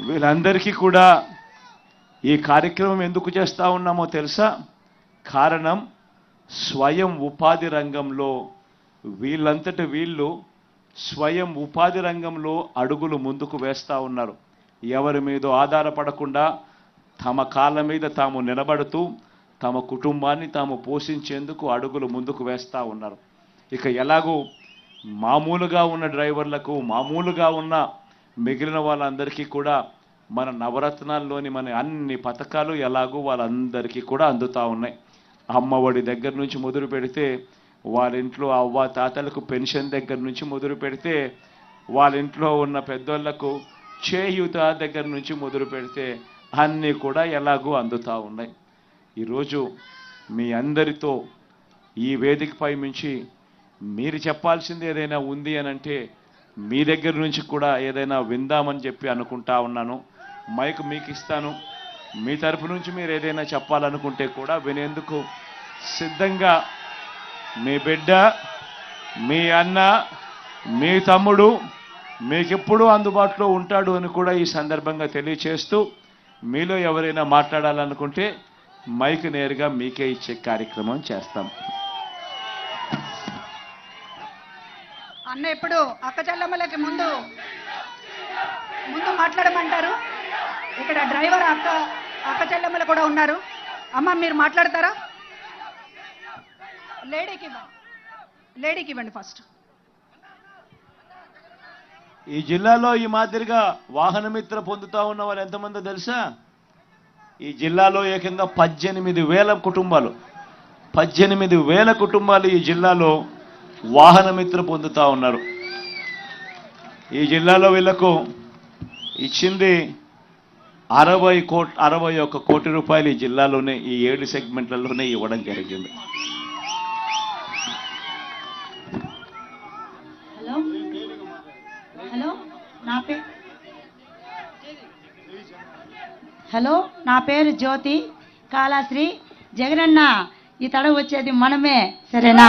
వీళ్ళందరికీ కూడా ఈ కార్యక్రమం ఎందుకు చేస్తూ ఉన్నామో తెలుసా? కారణం స్వయం ఉపాధి రంగంలో వీళ్ళంతటి వీళ్ళు స్వయం ఉపాధి రంగంలో అడుగులు ముందుకు వేస్తూ ఉన్నారు. ఎవరి మీద ఆధారపడకుండా తమ కాళ్ళ మీద తాము నిలబడుతూ తమ కుటుంబాన్ని తాము పోషించేందుకు అడుగులు ముందుకు వేస్తూ ఉన్నారు. ఇక ఎలాగూ మామూలుగా ఉన్న డ్రైవర్లకు, మామూలుగా ఉన్న మిగిలిన వాళ్ళందరికీ కూడా మన నవరత్నాల్లోని మన అన్ని పథకాలు ఎలాగూ వాళ్ళందరికీ కూడా అందుతూ ఉన్నాయి. అమ్మఒడి దగ్గర నుంచి మొదలు పెడితే, వాళ్ళ ఇంట్లో అవ్వ తాతలకు పెన్షన్ దగ్గర నుంచి మొదలు పెడితే, వాళ్ళ ఇంట్లో ఉన్న పెద్దోళ్లకు చేయూత దగ్గర నుంచి మొదలు పెడితే అన్నీ కూడా ఎలాగూ అందుతూ ఉన్నాయి. ఈరోజు మీ అందరితో ఈ వేదికపై నుంచి మీరు చెప్పాల్సింది ఏదైనా ఉంది అని అంటే మీ దగ్గర నుంచి కూడా ఏదైనా విందామని చెప్పి అనుకుంటా ఉన్నాను. మైక్ మీకు ఇస్తాను. మీ తరపు నుంచి మీరు ఏదైనా చెప్పాలనుకుంటే కూడా వినేందుకు సిద్ధంగా మీ బిడ్డ, మీ అన్న, మీ తమ్ముడు మీకెప్పుడూ అందుబాటులో ఉంటాడు అని కూడా ఈ సందర్భంగా తెలియచేస్తూ, మీలో ఎవరైనా మాట్లాడాలనుకుంటే మైక్ నేరుగా మీకే ఇచ్చే కార్యక్రమం చేస్తాం. అన్న ఇప్పుడు అక్క చెల్లెమ్మలకి ముందు మాట్లాడమంటారు. ఇక్కడ డ్రైవర్ అక్క చెల్లెమ్మలు కూడా ఉన్నారు. అమ్మ మీరు మాట్లాడతారా? లేడీకి ఇవ్వండి ఫస్ట్. ఈ జిల్లాలో ఈ మాదిరిగా వాహన మిత్ర పొందుతా ఉన్న వాళ్ళు ఎంతమందో తెలుసా? ఈ జిల్లాలో ఏకంగా 18,000 కుటుంబాలు, 18,000 కుటుంబాలు ఈ జిల్లాలో వాహన మిత్ర పొందుతా ఉన్నారు. ఈ జిల్లాలో వీళ్లకు ఇచ్చింది 61 కోటి రూపాయలు ఈ జిల్లాలోనే ఈ 7 సెగ్మెంట్లలోనే ఇవ్వడం జరిగింది. హలో, నా పేరు జ్యోతి కాళాశ్రీ. జగనన్న ఈ తడవ వచ్చేది మనమే, సరేనా?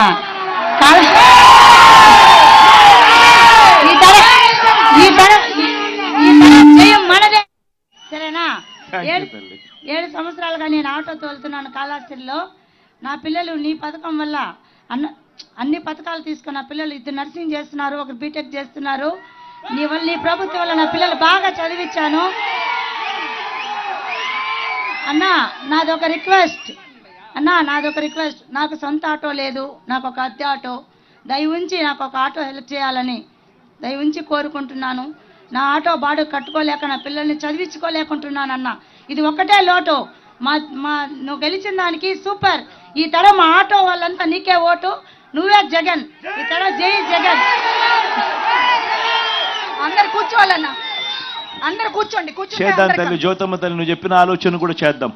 మనదే, సరేనా? 7 సంవత్సరాలుగా నేను ఆటో తోలుతున్నాను కాళాశ్రీలో. నా పిల్లలు నీ పథకం వల్ల అన్ని పథకాలు తీసుకున్న పిల్లలు 2 నర్సింగ్ చేస్తున్నారు, 1 బీటెక్ చేస్తున్నారు. నీ ప్రభుత్వం వల్ల నా పిల్లలు బాగా చదివించాను. అన్నా నాదొక రిక్వెస్ట్, నాకు సొంత ఆటో లేదు, నాకు ఒక అద్దె ఆటో. దయవుంచి నాకు ఒక ఆటో హెల్ప్ చేయాలని దయవుంచి కోరుకుంటున్నాను. నా ఆటో బాడు కట్టుకోలేక నా పిల్లల్ని చదివించుకోలేకుంటున్నాను అన్న. ఇది ఒక్కటే లోటు. నువ్వు గెలిచిన దానికి సూపర్. ఈ తడ మా ఆటో వాళ్ళంతా నీకే ఓటు, నువ్వే జగన్. ఈ తడ జై జగన్. అందరు కూర్చోవాలన్నా, అందరు కూర్చోండి. చేద్దాం తల్లి జ్యోతమ్మ తల్లి, నువ్వు చెప్పిన ఆలోచన కూడా చేద్దాం.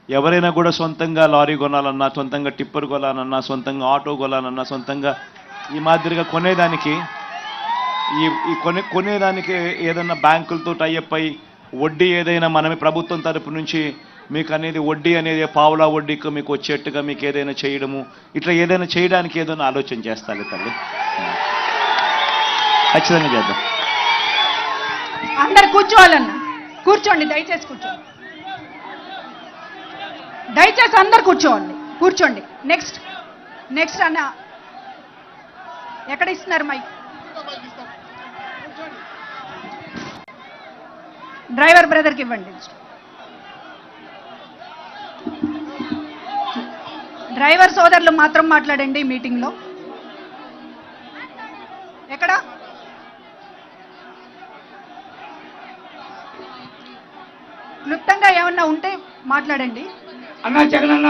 ఎవరైనా కూడా సొంతంగా లారీ కొనాలన్నా, సొంతంగా టిప్పర్ కొనాలన్నా, సొంతంగా ఆటో కొనాలన్నా, సొంతంగా ఈ మాదిరిగా కొనేదానికి కొనేదానికి ఏదైనా బ్యాంకులతో టైఅప్ అయ్యి వడ్డీ ఏదైనా మనమే ప్రభుత్వం తరపు నుంచి మీకు అనేది వడ్డీ అనేది పావులా వడ్డీకి మీకు వచ్చేట్టుగా మీకు ఏదైనా చేయడము, ఇట్లా ఏదైనా చేయడానికి ఏదైనా ఆలోచన చేస్తాలి తల్లి. ఖచ్చితంగా చేద్దాం. అందరు కూర్చోవాలన్నా, కూర్చోండి దయచేసి కూర్చోండి. దయచేసి అందరు కూర్చోండి. నెక్స్ట్ అన్న ఎక్కడ ఇస్తున్నారు మైక్? డ్రైవర్ బ్రదర్కి ఇవ్వండి. డ్రైవర్ సోదరులు మాత్రం మాట్లాడండి మీటింగ్లో. ఎక్కడ? క్లుప్తంగా ఏమన్నా ఉంటే మాట్లాడండి. అన్నా జగనన్న,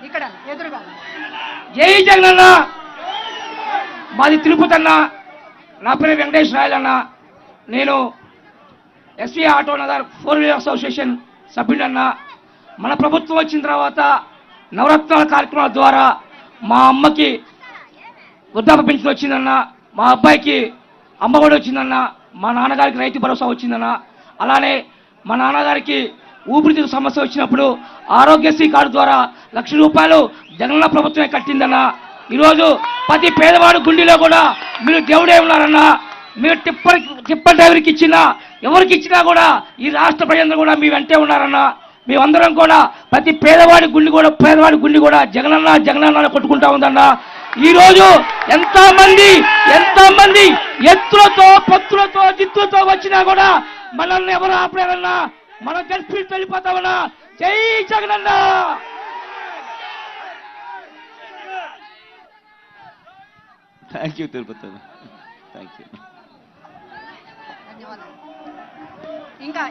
ఇక్కడ ఎదురుగా జై జగనన్న. మాది తిరుపతి అన్న. నా పేరు వెంకటేష్ రాయల్ అన్న. నేను SC auto Nagar 4 wheeler association సభ్యుడన్న. మన ప్రభుత్వం వచ్చిన తర్వాత నవరత్నాల కార్యక్రమాల ద్వారా మా అమ్మకి వృద్ధాప్య పెన్షన్ వచ్చిందన్న, మా అబ్బాయికి అమ్మఒడి వచ్చిందన్న, మా నాన్నగారికి రైతు భరోసా వచ్చిందన్న. అలానే మా నాన్నగారికి ఊపిరితిత్తుల సమస్య వచ్చినప్పుడు ఆరోగ్యశ్రీ కార్డు ద్వారా 1,00,000 రూపాయలు జగనన్న ప్రభుత్వమే కట్టిందన్న. ఈరోజు ప్రతి పేదవాడు గుండెలో కూడా మీరు దేవుడే ఉన్నారన్న. మీరు టిప్పర్ డ్రైవర్కి ఇచ్చినా ఎవరికి ఇచ్చినా కూడా ఈ రాష్ట్ర ప్రజలందరూ కూడా మీ వెంటే ఉన్నారన్న. మేమందరం కూడా ప్రతి పేదవాడి గుండె కూడా జగనన్న జగనన్న కొట్టుకుంటా ఉందన్న. ఈ రోజు ఎంతమంది ఎత్తులతో పత్తులతో జిత్తులతో వచ్చినా కూడా మనల్ని ఎవరు ఆపలేరన్నా. మనం గెలిపి వెళ్ళిపోతామన్నా. జై Jagananna. Thank you Tirupati, thank you.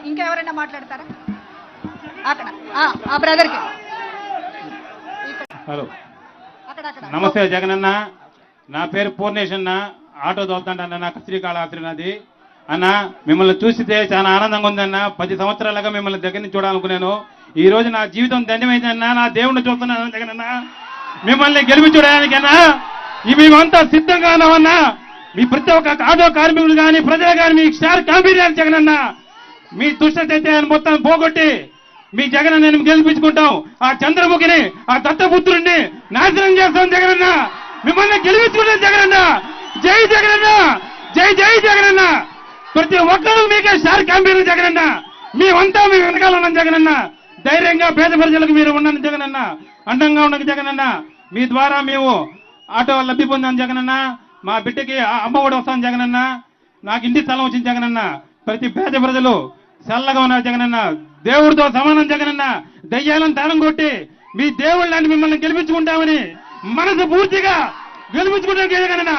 ఇంకా ఎవరైనా మాట్లాడతారా? అక్కడ ఆ బ్రదర్కి హలో, అక్కడ నమస్తే జగనన్న. నా పేరు పూర్ణేష్ అన్న. ఆటో తోలుతాంటన్న. నా శ్రీకాళహస్తి నది అన్న. మిమ్మల్ని చూస్తే చాలా ఆనందంగా ఉందన్న. 10 సంవత్సరాలుగా మిమ్మల్ని దగ్గర నుంచి చూడాలనుకున్నాను. ఈ రోజు నా జీవితం ధన్యమైందన్న. నా దేవుణ్ణి చూస్తున్నాను జగనన్న. మిమ్మల్ని గెలిపి చూడడానికన్నా మేమంతా సిద్ధంగా ఉన్నామన్నా. మీ ప్రతి ఒక్క ఆటో కార్మికులు కానీ ప్రజలు కానీ మీ స్టార్ కాంపిటీషన్ జగనన్న. మీ దుష్టచైత్యాన్ని మొత్తం పోగొట్టి మీ జగన్ నేను గెలిపించుకుంటాం. ఆ చంద్రముఖిని, ఆ దత్తపుత్రుడిని నాశనం చేస్తాం జగనన్న. మిమ్మల్ని గెలిపించుకుంటాం జగనన్న. జై జగనన్న, జై జై జగనన్న. ప్రతి ఒక్కరూ మీకే స్టార్ క్యాంపెయిన్ జగనన్న. మేమంతా మీ వెనకాల ఉన్నాం జగనన్న. ధైర్యంగా పేద ప్రజలకు మీరు ఉండండి జగనన్న. అండంగా ఉండండి జగనన్న. మీ ద్వారా మేము ఆటో లబ్ధి పొందాం జగనన్న. మా బిడ్డకి అమ్మ కూడా వస్తాను జగనన్న. నాకు ఇంటి స్థలం వచ్చింది జగనన్న. ప్రతి పేద ప్రజలు చల్లగా ఉన్నారు జగనన్న. దేవుడితో సమానం జగనన్న. దయ్యాలను తాళం కొట్టి మీ దేవుళ్ళని మిమ్మల్ని గెలిపించుకుంటామని మనసు పూర్తిగా గెలిపించుకుంటాం జగనన్న.